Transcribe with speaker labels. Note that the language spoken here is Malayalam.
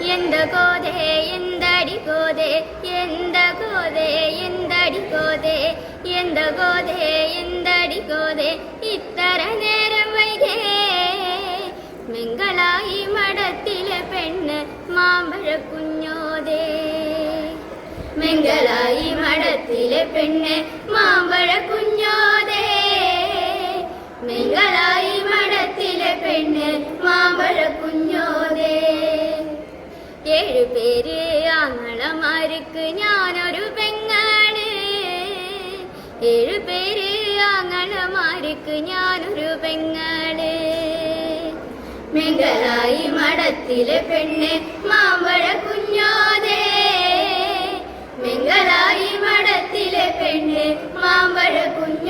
Speaker 1: ಎಂದಗೋದೆ ಎಂದಡಿಗೋದೆ ಎಂದಗೋದೆ ಎಂದಡಿಗೋದೆ ಎಂದಗೋದೆ ಎಂದಡಿಗೋದೆ ഇത്ര നേരം വൈകേ മെങ്കളായി മടത്തിലെ പെണ്ണ് മാമ്പഴ കുഞ്ഞോതേ മെങ്കളായി മടത്തിലെ പെണ്ണ് മാമ്പഴ കുഞ്ഞോതേ മെങ്കളായി മടത്തിലെ പെണ്ണ് മാമ്പഴ കുഞ്ഞോതേ ഏഴുപേര് ആങ്ങളമാർക്ക് ഞാനൊരു പെങ്ങള് ഏഴുപേര് ആങ്ങളമാർക്ക് ഞാനൊരു പെങ്ങള് മെങ്കളായി മടത്തിലെ പെണ്ണ് മാമ്പഴ കുഞ്ഞോതേ മെങ്കളായി മടത്തിലെ പെണ്ണ് മാമ്പഴ കുഞ്ഞ്